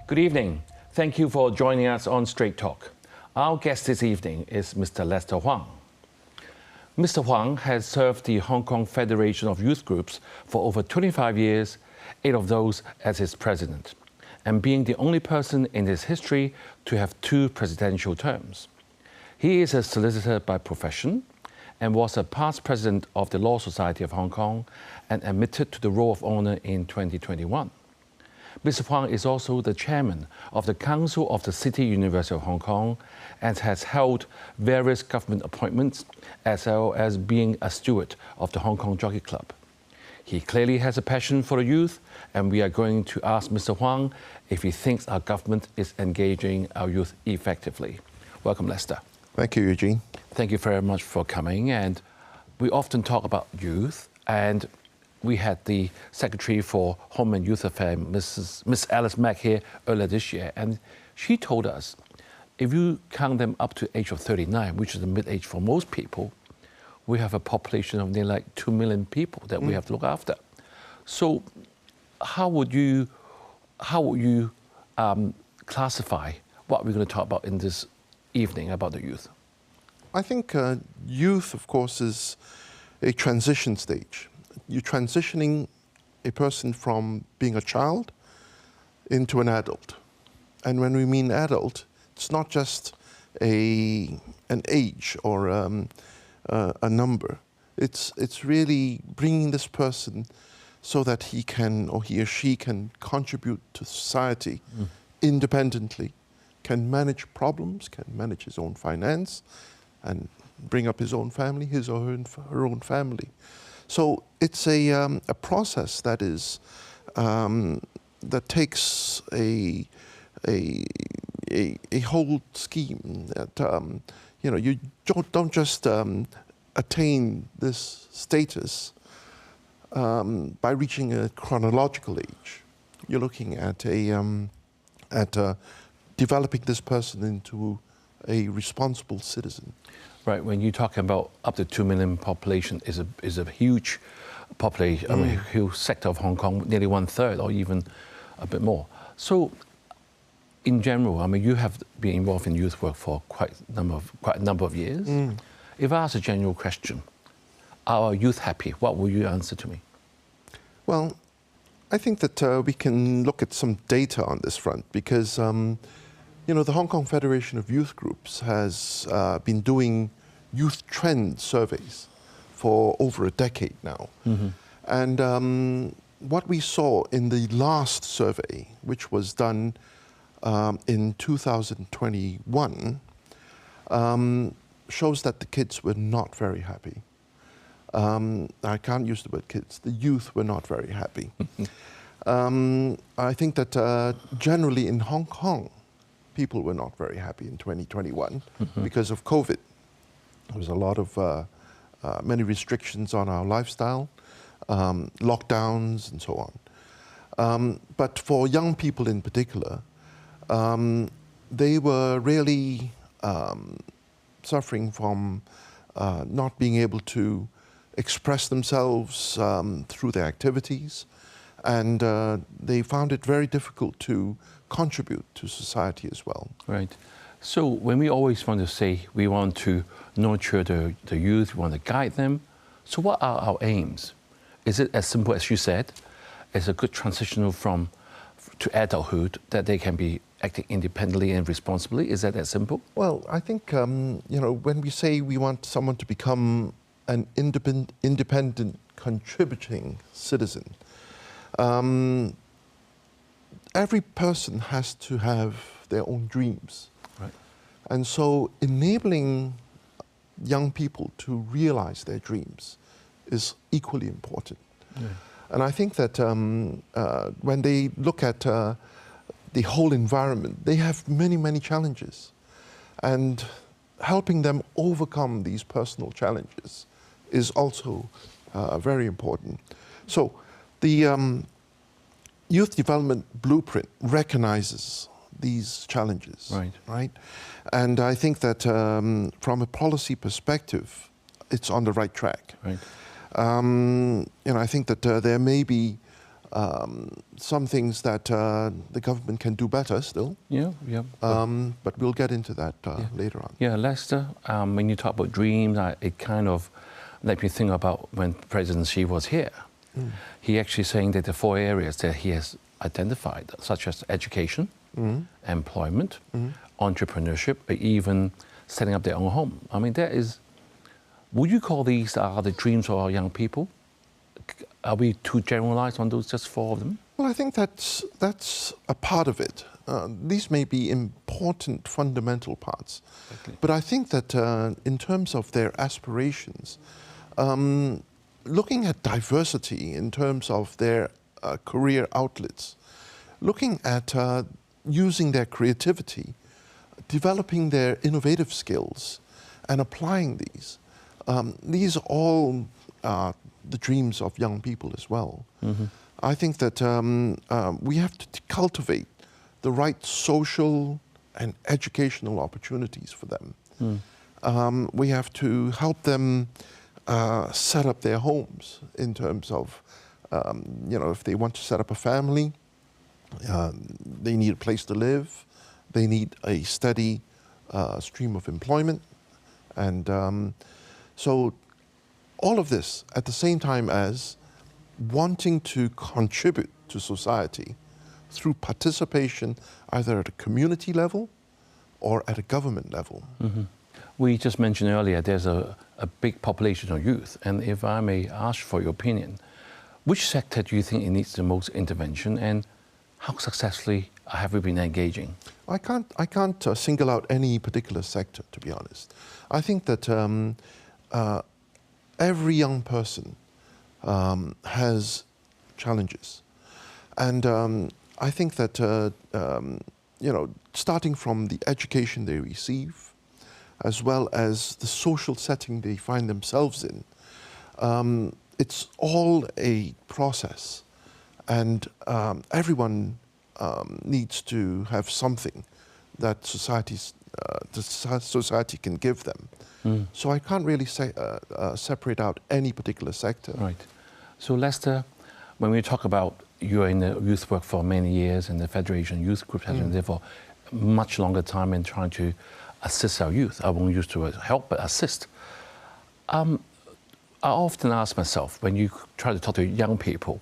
Good evening. Thank you for joining us on Straight Talk. Our guest this evening is Mr. Lester Huang. Mr. Huang has served the Hong Kong Federation of Youth Groups for over 25 years, 8 of those as its president, and being the only person in its history to have 2 presidential terms. He is a solicitor by profession and was a past president of the Law Society of Hong Kong and admitted to the Roll of Honour in 2021. Mr. Huang is also the chairman of the Council of the City University of Hong Kong and has held various government appointments, as well as being a steward of the Hong Kong Jockey Club. He clearly has a passion for the youth, and we are going to ask Mr. Huang if he thinks our government is engaging our youth effectively. Welcome, Lester. Thank you, Eugene. Thank you very much for coming. And we often talk about youth, and we had the Secretary for Home and Youth Affairs, Miss Alice Mack, here earlier this year, and she told us if you count them up to age of 39, which is the mid-age for most people, we have a population of nearly like 2 million people that we have to look after. So how would you classify what we're going to talk about in this evening about the youth? I think youth, of course, is a transition stage. You're transitioning a person from being a child into an adult. And when we mean adult, it's not just an age or a number. It's really bringing this person so that he or she can contribute to society independently, can manage problems, can manage his own finance, and bring up his own family, his or her own family. So it's a process that is that takes a whole scheme that you don't just attain this status by reaching a chronological age. You're looking at developing this person into a responsible citizen. Right, when you're talking about up to 2 million population is a huge population, I mean, a huge sector of Hong Kong, nearly 1/3 or even a bit more. So, in general, I mean, you have been involved in youth work for quite a number of years. If I ask a general question, are our youth happy? What will you answer to me? Well, I think that we can look at some data on this front because the Hong Kong Federation of Youth Groups has been doing youth trend surveys for over a decade now. And what we saw in the last survey, which was done in 2021, shows that the kids were not very happy. I can't use the word kids. The youth were not very happy. I think that generally in Hong Kong, people were not very happy in 2021 because of COVID. There was a lot of many restrictions on our lifestyle, lockdowns and so on. But for young people in particular, they were really suffering from not being able to express themselves through their activities, and they found it very difficult to contribute to society as well. Right. So when we always want to say we want to nurture the youth, we want to guide them, so what are our aims? Is it as simple as you said, it's a good transitional to adulthood, that they can be acting independently and responsibly? Is that as simple? Well, I think, when we say we want someone to become an independent contributing citizen, every person has to have their own dreams. Right. And so enabling young people to realize their dreams is equally important. Yeah. And I think that when they look at the whole environment, they have many, many challenges. And helping them overcome these personal challenges is also very important. So the Youth Development Blueprint recognizes these challenges, right? And I think that from a policy perspective, it's on the right track. Right. I think that there may be some things that the government can do better still. Yeah, yeah. But we'll get into that later on. Yeah, Lester, when you talk about dreams, it kind of let me think about when President Xi was here. He actually saying that the 4 areas that he has identified, such as education, employment, entrepreneurship, or even setting up their own home. I mean, would you call these the dreams of our young people? Are we too generalized on those, just 4 of them? Well, I think that's a part of it. These may be important, fundamental parts. Exactly. But I think that in terms of their aspirations, looking at diversity in terms of their career outlets, looking at using their creativity, developing their innovative skills, and applying these are all the dreams of young people as well. I think that we have to cultivate the right social and educational opportunities for them. We have to help them set up their homes in terms of, if they want to set up a family, they need a place to live, they need a steady stream of employment. And so all of this at the same time as wanting to contribute to society through participation either at a community level or at a government level. We just mentioned earlier there's a big population of youth, and if I may ask for your opinion, which sector do you think it needs the most intervention, and how successfully have we been engaging? I can't single out any particular sector, to be honest. I think that every young person has challenges, and I think that starting from the education they receive, as well as the social setting they find themselves in, it's all a process, and everyone needs to have something that society can give them. So I can't really say separate out any particular sector. Right. So Lester, when we talk about you're in the youth work for many years, and the Federation Youth Group has been there for much longer time in trying to assist our youth. I won't use the word help, but assist. I often ask myself, when you try to talk to young people,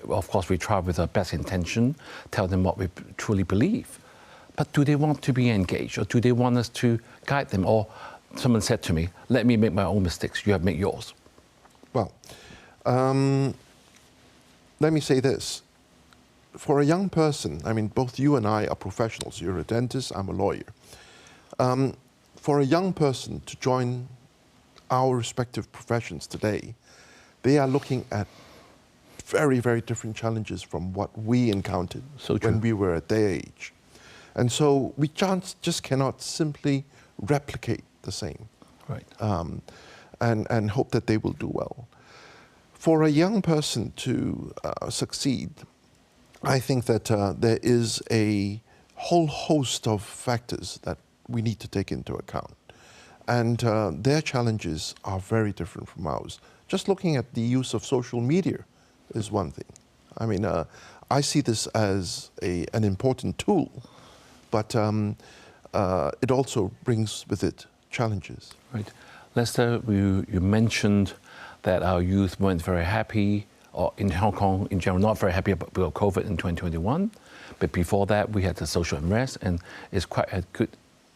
of course we try with our best intention, tell them what we truly believe. But do they want to be engaged, or do they want us to guide them? Or someone said to me, let me make my own mistakes, you have made yours. Well, let me say this. For a young person, I mean, both you and I are professionals. You're a dentist, I'm a lawyer. For a young person to join our respective professions today, they are looking at very, very different challenges from what we encountered when we were at their age. And so we just cannot simply replicate the same, right? And hope that they will do well. For a young person to succeed, I think that there is a whole host of factors that we need to take into account. And their challenges are very different from ours. Just looking at the use of social media is one thing. I mean, I see this as an important tool, but it also brings with it challenges. Right. Lester, you mentioned that our youth weren't very happy, or in Hong Kong in general, not very happy about COVID in 2021. But before that, we had the social unrest, and it's quite a good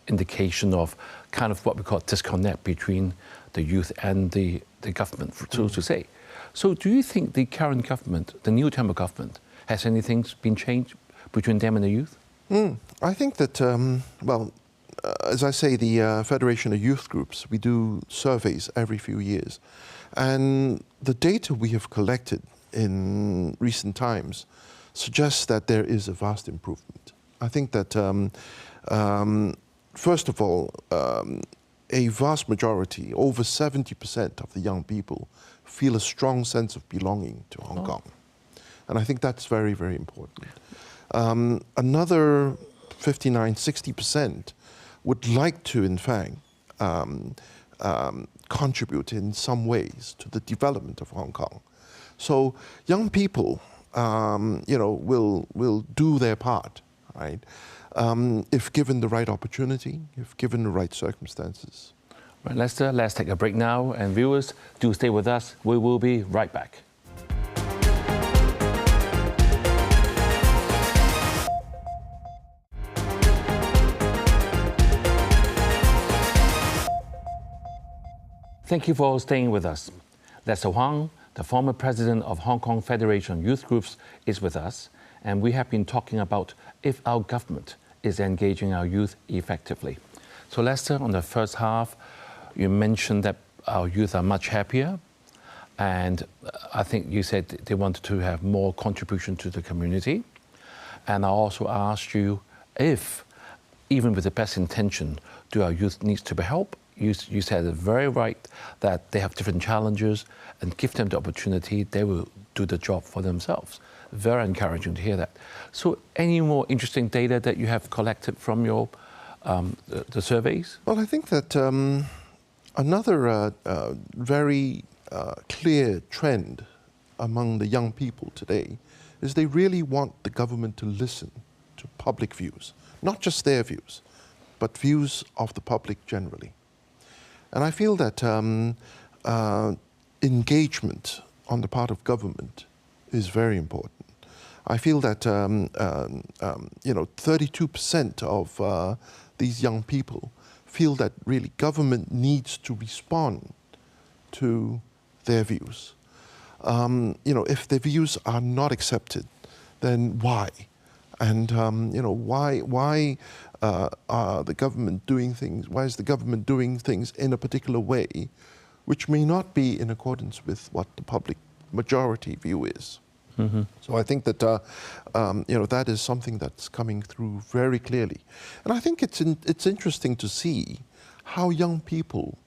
indication of kind of what we call disconnect between the youth and the government, so to say. So do you think the current government, the new term of government, has anything been changed between them and the youth? I think that, as I say, the Federation of Youth Groups, we do surveys every few years. And the data we have collected in recent times suggests that there is a vast improvement. I think that, first of all, a vast majority, over 70% of the young people, feel a strong sense of belonging to Hong Kong. And I think that's very, very important. Another 59–60% would like to, in fact, contribute in some ways to the development of Hong Kong. So young people will do their part, right? If given the right opportunity, if given the right circumstances. Right, Lester, let's take a break now. And viewers, do stay with us. We will be right back. Thank you for staying with us. Lester Huang, the former president of Hong Kong Federation Youth Groups, is with us. And we have been talking about if our government is engaging our youth effectively. So Lester, on the first half, you mentioned that our youth are much happier, and I think you said they wanted to have more contribution to the community. And I also asked you if, even with the best intention, do our youth need to be helped? You said it very right that they have different challenges, and give them the opportunity, they will do the job for themselves. Very encouraging to hear that. So any more interesting data that you have collected from your the surveys? Well, I think that another very clear trend among the young people today is they really want the government to listen to public views, not just their views, but views of the public generally. And I feel that engagement on the part of government is very important. I feel that 32% of these young people feel that really government needs to respond to their views. If their views are not accepted, then why? And why are the government doing things? Why is the government doing things in a particular way, which may not be in accordance with what the public majority view is? Mm-hmm. So I think that that is something that's coming through very clearly, and I think it's interesting to see how young people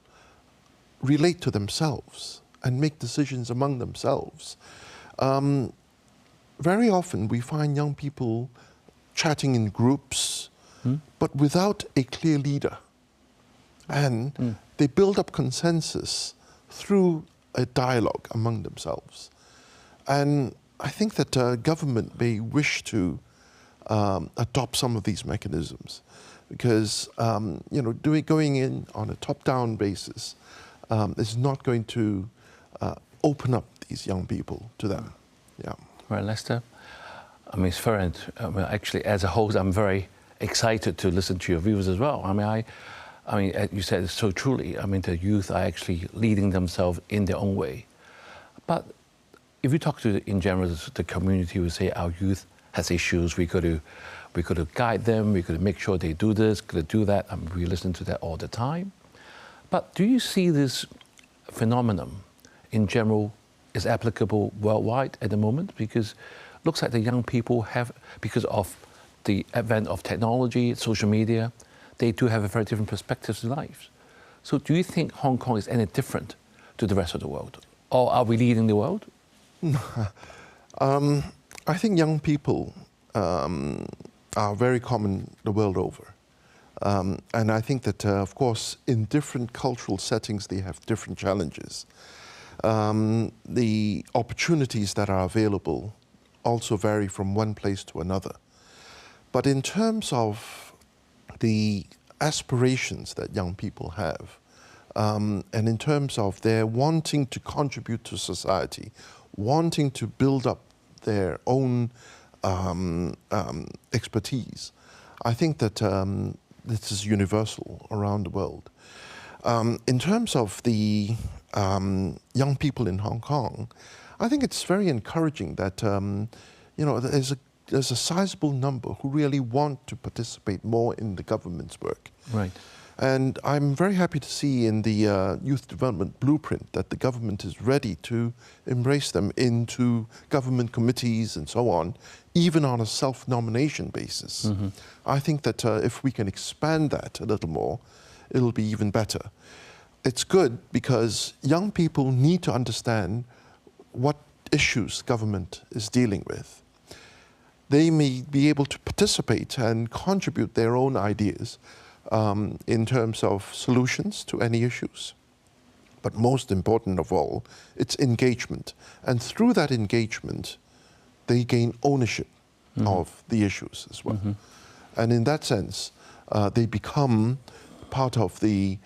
relate to themselves and make decisions among themselves. Very often we find young people chatting in groups, but without a clear leader, and they build up consensus through a dialogue among themselves. And I think that government may wish to adopt some of these mechanisms, because going in on a top-down basis is not going to open up these young people to them. Yeah. Right, Lester. I mean, it's very. Actually, as a host, I'm very excited to listen to your views as well. I mean, you said it so truly. I mean, the youth are actually leading themselves in their own way, but if you talk to, in general, the community will say our youth has issues, we got to guide them, we got to make sure they do this, got to do that. We listen to that all the time. But do you see this phenomenon in general is applicable worldwide at the moment? Because it looks like the young people have, because of the advent of technology, social media, they do have a very different perspectives in life. So do you think Hong Kong is any different to the rest of the world? Or are we leading the world? I think young people are very common the world over. And I think that, of course, in different cultural settings, they have different challenges. The opportunities that are available also vary from one place to another. But in terms of the aspirations that young people have, and in terms of their wanting to contribute to society, wanting to build up their own expertise, I think that this is universal around the world. In terms of the young people in Hong Kong, I think it's very encouraging that there's a sizable number who really want to participate more in the government's work. Right. And I'm very happy to see in the Youth Development Blueprint that the government is ready to embrace them into government committees and so on, even on a self-nomination basis. Mm-hmm. I think that if we can expand that a little more, it'll be even better. It's good because young people need to understand what issues government is dealing with. They may be able to participate and contribute their own ideas in terms of solutions to any issues. But most important of all, it's engagement. And through that engagement, they gain ownership of the issues as well. And in that sense, they become part of the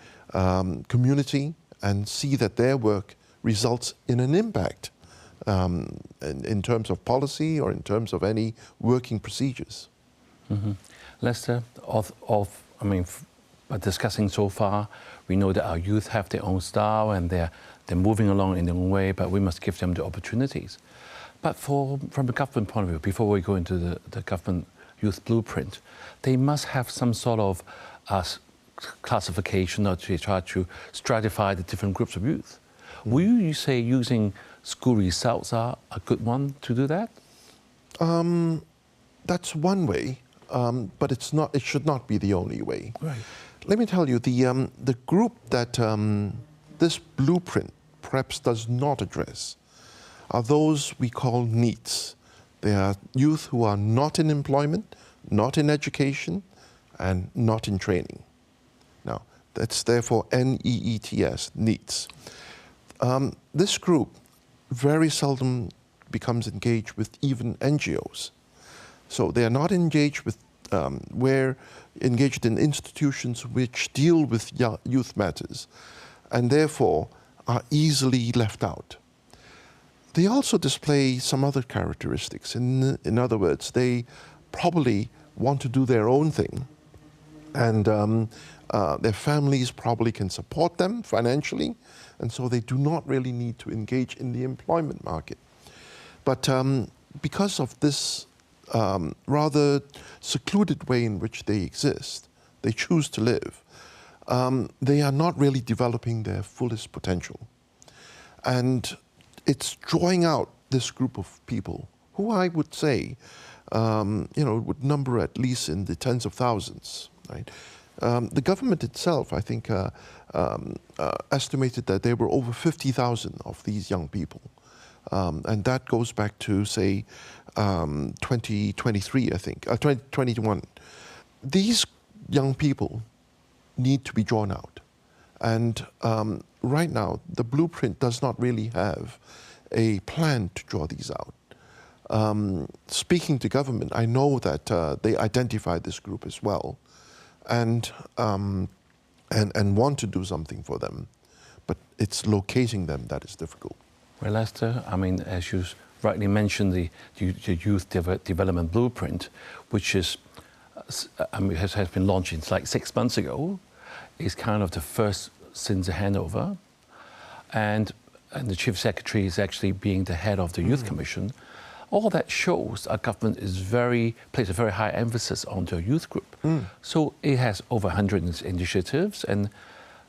community and see that their work results in an impact in terms of policy or in terms of any working procedures. Lester, by discussing so far, we know that our youth have their own style and they're moving along in their own way, but we must give them the opportunities. But from a government point of view, before we go into the government youth blueprint, they must have some sort of classification or to try to stratify the different groups of youth. Will you say using school results are a good one to do that? That's one way, but it's not. It should not be the only way. Right. Let me tell you, the group that this blueprint perhaps does not address are those we call NEETs. They are youth who are not in employment, not in education, and not in training. Now, that's therefore NEETs, NEETs. This group very seldom becomes engaged with even NGOs. So they are not engaged with, engaged in institutions which deal with youth matters, and therefore are easily left out. They also display some other characteristics. In other words, they probably want to do their own thing, and their families probably can support them financially, and so they do not really need to engage in the employment market. But because of this rather secluded way in which they exist, they choose to live, they are not really developing their fullest potential. And it's drawing out this group of people who I would say, would number at least in the tens of thousands, right? The government itself, I think, estimated that there were over 50,000 of these young people. And that goes back to, say, 2023, I think, 2021. These young people need to be drawn out. And right now, the blueprint does not really have a plan to draw these out. Speaking to government, I know that they identify this group as well and want to do something for them. But it's locating them that is difficult. Well, Lester, as you rightly mentioned, the Youth Development Blueprint, which has been launched like 6 months ago, is kind of the first since the handover, and the Chief Secretary is actually being the head of the Youth Commission. All that shows our government places a very high emphasis on the youth group. So it has over 100 initiatives, and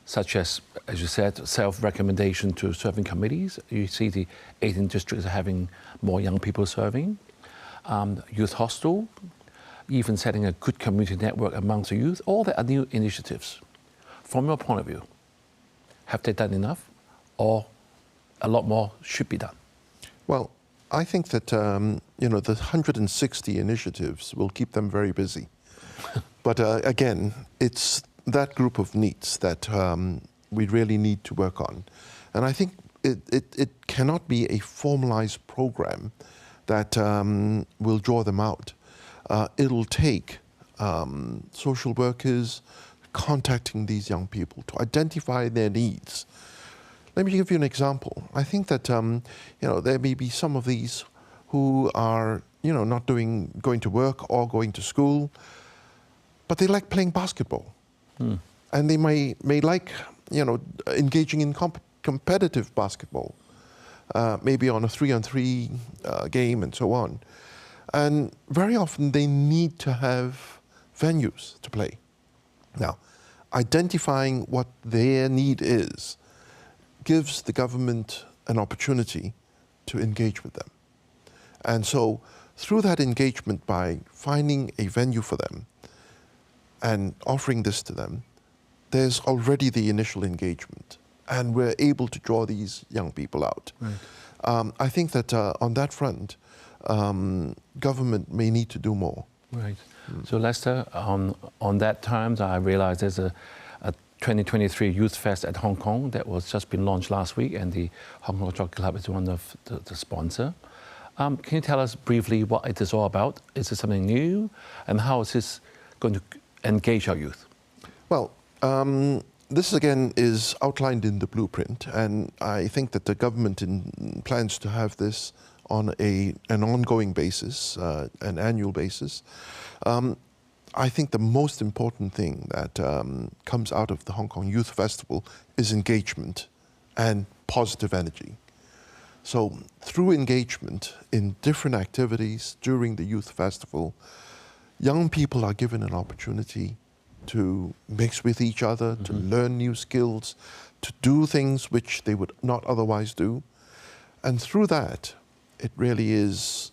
such as you said, self-recommendation to serving committees. You see the 18 districts are having more young people serving. Youth hostel, even setting a good community network amongst the youth. All that are new initiatives. From your point of view, have they done enough, or a lot more should be done? Well, I think that the 160 initiatives will keep them very busy. But again, it's that group of needs that we really need to work on. And I think it cannot be a formalized program that will draw them out. It'll take social workers contacting these young people to identify their needs. Let me give you an example. I think that there may be some of these who are not going to work or going to school, but they like playing basketball. And they may like, engaging in competitive basketball, maybe on a 3-on-3 game and so on. And very often they need to have venues to play. Now, identifying what their need is gives the government an opportunity to engage with them. And so through that engagement, by finding a venue for them, and offering this to them, there's already the initial engagement, and we're able to draw these young people out. Right. I think that on that front, government may need to do more. Right. So Lester, on that times, I realized there's a 2023 Youth Fest at Hong Kong that was just been launched last week, and the Hong Kong Jockey Club is one of the sponsor. Can you tell us briefly what it is all about? Is it something new? And how is this going to engage our youth? Well, this again is outlined in the blueprint, and I think that the government plans to have this on an ongoing basis, an annual basis. I think the most important thing that comes out of the Hong Kong Youth Festival is engagement and positive energy. So through engagement in different activities during the Youth Festival, young people are given an opportunity to mix with each other, to learn new skills, to do things which they would not otherwise do. And through that, it really is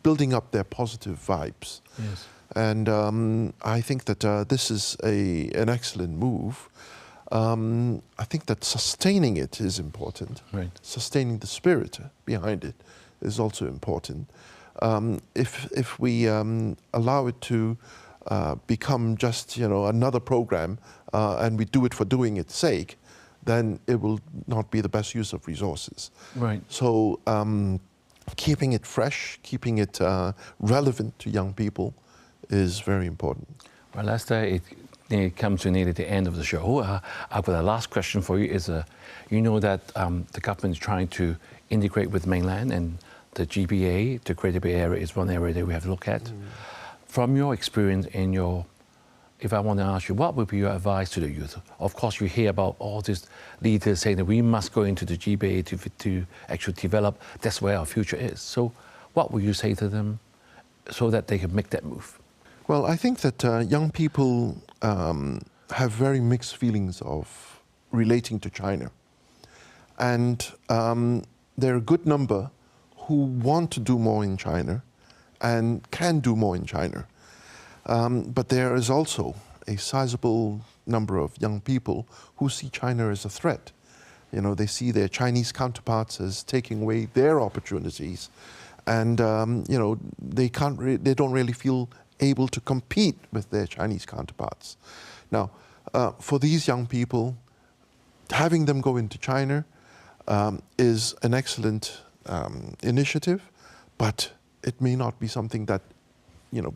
building up their positive vibes. Yes. And I think that this is an excellent move. I think that sustaining it is important. Right. Sustaining the spirit behind it is also important. If we allow it to become just another program and we do it for doing its sake, then it will not be the best use of resources. Right. So keeping it fresh, keeping it relevant to young people is very important. Well, Lester, it comes to nearly the end of the show. I've got a last question for you. You know that the government is trying to integrate with mainland, and the GBA, the Greater Bay Area, is one area that we have to look at. From your experience if I want to ask you, what would be your advice to the youth? Of course, you hear about all these leaders saying that we must go into the GBA to actually develop. That's where our future is. So what would you say to them so that they can make that move? Well, I think that young people have very mixed feelings of relating to China. And there are a good number who want to do more in China and can do more in China. But there is also a sizable number of young people who see China as a threat. They see their Chinese counterparts as taking away their opportunities. And, they don't really feel able to compete with their Chinese counterparts. Now, for these young people, having them go into China is an excellent initiative, but it may not be something that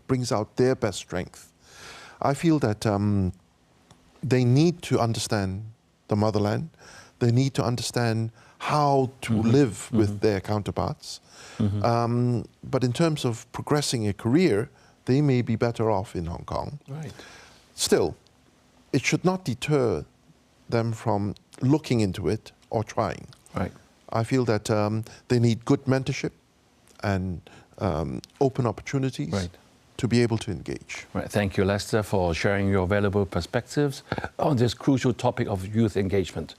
brings out their best strength. I feel that they need to understand the motherland. They need to understand how to live with their counterparts. But in terms of progressing a career, they may be better off in Hong Kong. Right. Still, it should not deter them from looking into it or trying. Right. I feel that they need good mentorship and open opportunities to be able to engage. Right. Thank you, Lester, for sharing your valuable perspectives on this crucial topic of youth engagement.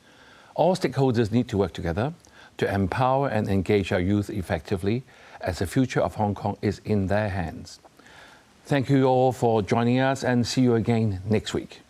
All stakeholders need to work together to empower and engage our youth effectively, as the future of Hong Kong is in their hands. Thank you all for joining us, and see you again next week.